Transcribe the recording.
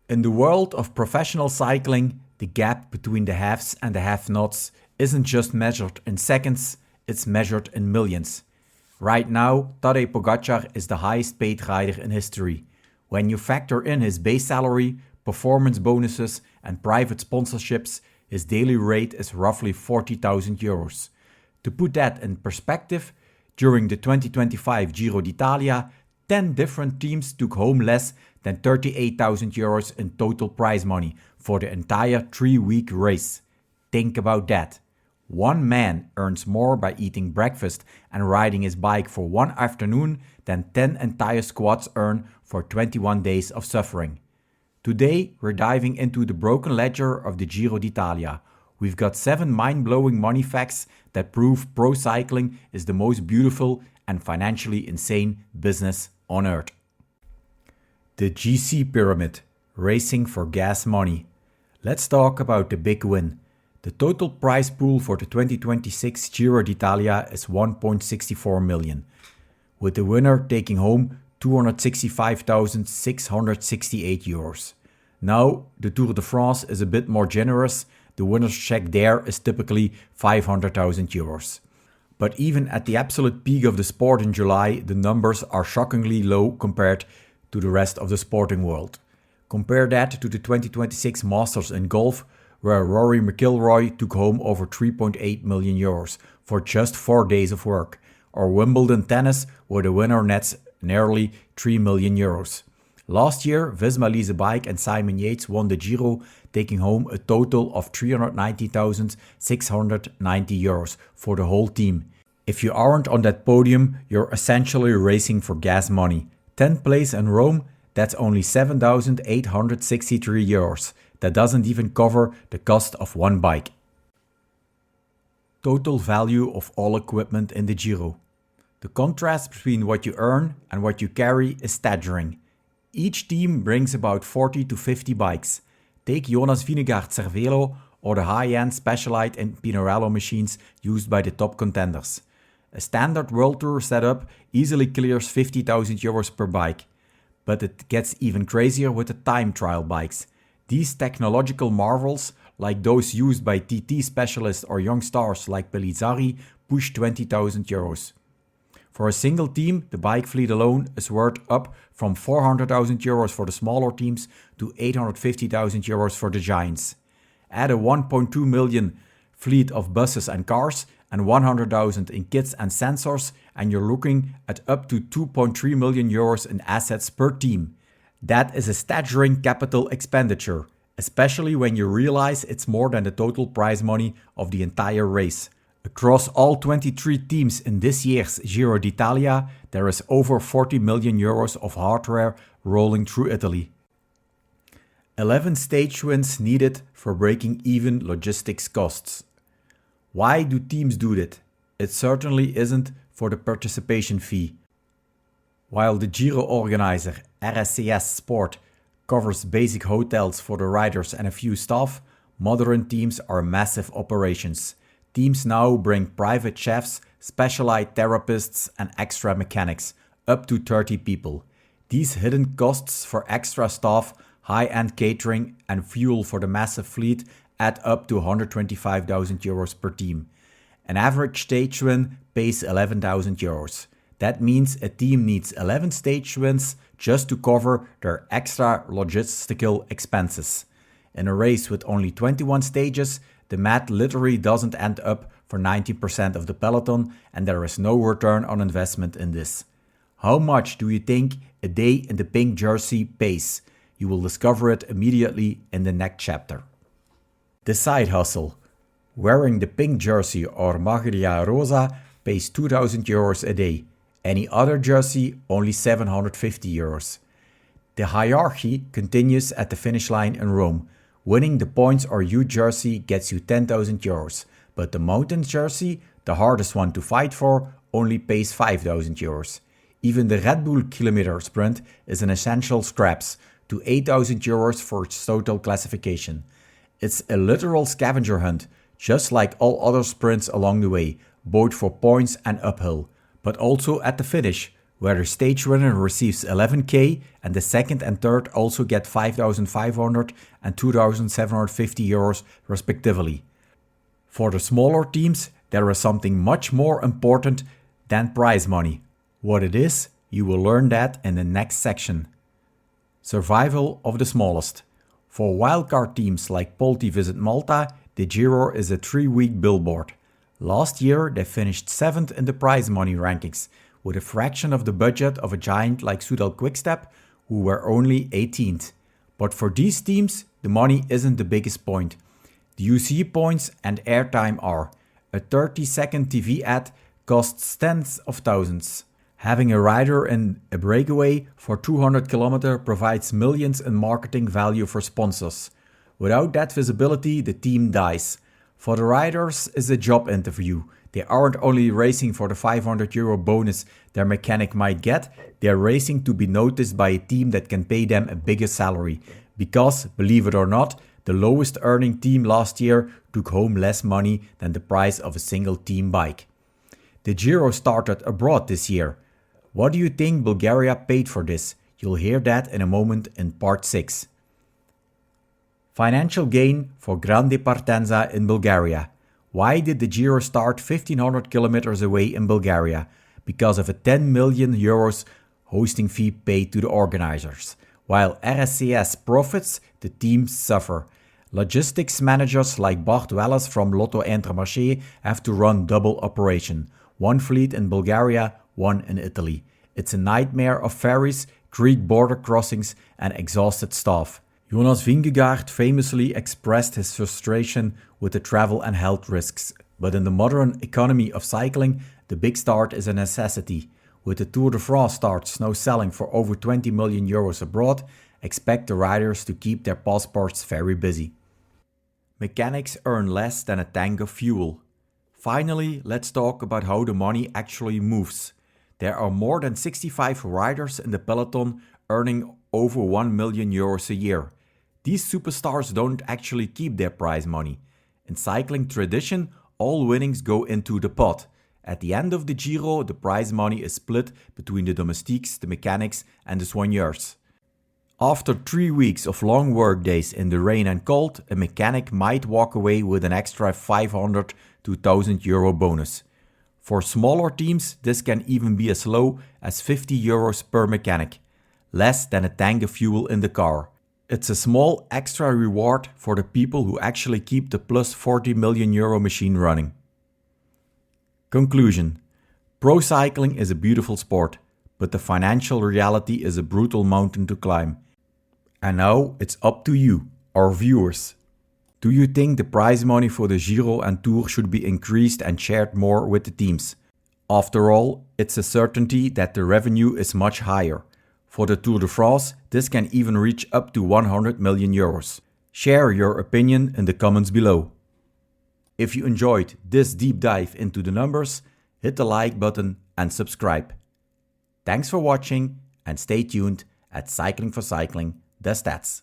In the world of professional cycling, the gap between the haves and the have-nots isn't just measured in seconds, it's measured in millions. Right now, Tadej Pogačar is the highest paid rider in history. When you factor in his base salary, performance bonuses and private sponsorships, his daily rate is roughly 40,000 euros. To put that in perspective, during the 2025 Giro d'Italia, 10 different teams took home less than 38,000 euros in total prize money for the entire 3-week race. Think about that. One man earns more by eating breakfast and riding his bike for one afternoon than 10 entire squads earn for 21 days of suffering. Today, we're diving into the broken ledger of the Giro d'Italia. We've got 7 mind-blowing money facts that prove pro cycling is the most beautiful and financially insane business on earth. The GC Pyramid, racing for gas money. Let's talk about the big win. The total prize pool for the 2026 Giro d'Italia is 1.64 million, with the winner taking home 265,668 euros. Now, the Tour de France is a bit more generous. The winner's check there is typically 500,000 euros. But even at the absolute peak of the sport in July, the numbers are shockingly low compared to the rest of the sporting world. Compare that to the 2026 Masters in golf, where Rory McIlroy took home over 3.8 million euros for just 4 days of work, or Wimbledon tennis, where the winner nets nearly 3 million euros. Last year, Visma Lease Bike and Simon Yates won the Giro, taking home a total of 390,690 euros for the whole team. If you aren't on that podium, you're essentially racing for gas money. 10th place in Rome, that's only 7,863 euros. That doesn't even cover the cost of one bike. Total value of all equipment in the Giro. The contrast between what you earn and what you carry is staggering. Each team brings about 40 to 50 bikes. Take Jonas Vingegaard Cervelo or the high-end Specialized and Pinarello machines used by the top contenders. A standard World Tour setup easily clears 50,000 euros per bike. But it gets even crazier with the time trial bikes. These technological marvels, like those used by TT specialists or young stars like Pellizzari, push 20,000 euros. For a single team, the bike fleet alone is worth up from 400,000 euros for the smaller teams to 850,000 euros for the giants. Add a 1.2 million fleet of buses and cars and 100,000 in kits and sensors, and you're looking at up to 2.3 million euros in assets per team. That is a staggering capital expenditure, especially when you realize it's more than the total prize money of the entire race. Across all 23 teams in this year's Giro d'Italia, there is over 40 million euros of hardware rolling through Italy. 11 stage wins needed for breaking even logistics costs. Why do teams do that? It certainly isn't for the participation fee. While the Giro organizer, RSCS Sport, covers basic hotels for the riders and a few staff, modern teams are massive operations. Teams now bring private chefs, specialized therapists, and extra mechanics, up to 30 people. These hidden costs for extra staff, high-end catering, and fuel for the massive fleet add up to 125,000 euros per team. An average stage win pays 11,000 euros. That means a team needs 11 stage wins just to cover their extra logistical expenses. In a race with only 21 stages, the math literally doesn't end up for 90% of the peloton, and there is no return on investment in this. How much do you think a day in the pink jersey pays? You will discover it immediately in the next chapter. The side hustle. Wearing the pink jersey or Maglia Rosa pays 2,000 euros a day. Any other jersey, only 750 euros. The hierarchy continues at the finish line in Rome. Winning the points or U jersey gets you 10,000 euros, but the mountain jersey, the hardest one to fight for, only pays 5,000 euros. Even the Red Bull kilometer sprint is an essential scraps to 8,000 euros for its total classification. It's a literal scavenger hunt, just like all other sprints along the way, both for points and uphill, but also at the finish, where the stage winner receives 11k and the second and third also get 5,500 and 2,750 euros respectively. For the smaller teams, there is something much more important than prize money. What it is, you will learn that in the next section. Survival of the smallest. For wildcard teams like Polti Visit Malta, the Giro is a 3-week billboard. Last year they finished 7th in the prize money rankings, with a fraction of the budget of a giant like Soudal Quickstep, who were only 18th. But for these teams, the money isn't the biggest point. The UCI points and airtime are. A 30-second TV ad costs tens of thousands. Having a rider in a breakaway for 200 km provides millions in marketing value for sponsors. Without that visibility, the team dies. For the riders, it's a job interview. They aren't only racing for the €500 bonus their mechanic might get, they're racing to be noticed by a team that can pay them a bigger salary. Because, believe it or not, the lowest earning team last year took home less money than the price of a single team bike. The Giro started abroad this year. What do you think Bulgaria paid for this? You'll hear that in a moment in part 6. Financial gain for Grande Partenza in Bulgaria. Why did the Giro start 1500 kilometers away in Bulgaria? Because of a 10 million euros hosting fee paid to the organizers. While RSCS profits, the teams suffer. Logistics managers like Bart Welles from Lotto Intermarché have to run double operation. One fleet in Bulgaria, one in Italy. It's a nightmare of ferries, Greek border crossings and exhausted staff. Jonas Vingegaard famously expressed his frustration with the travel and health risks, but in the modern economy of cycling, the big start is a necessity. With the Tour de France starts now selling for over 20 million euros abroad, expect the riders to keep their passports very busy. Mechanics earn less than a tank of fuel. Finally, let's talk about how the money actually moves. There are more than 65 riders in the peloton earning over 1 million euros a year. These superstars don't actually keep their prize money. In cycling tradition, all winnings go into the pot. At the end of the Giro, the prize money is split between the domestiques, the mechanics and the soigneurs. After 3 weeks of long work days in the rain and cold, a mechanic might walk away with an extra 500 to 1000 euro bonus. For smaller teams, this can even be as low as 50 euros per mechanic, less than a tank of fuel in the car. It's a small extra reward for the people who actually keep the plus 40 million euro machine running. Conclusion. Pro cycling is a beautiful sport, but the financial reality is a brutal mountain to climb. And now it's up to you, our viewers. Do you think the prize money for the Giro and Tour should be increased and shared more with the teams? After all, it's a certainty that the revenue is much higher. For the Tour de France, this can even reach up to 100 million euros. Share your opinion in the comments below. If you enjoyed this deep dive into the numbers, hit the like button and subscribe. Thanks for watching and stay tuned at Cycling for Cycling, the stats.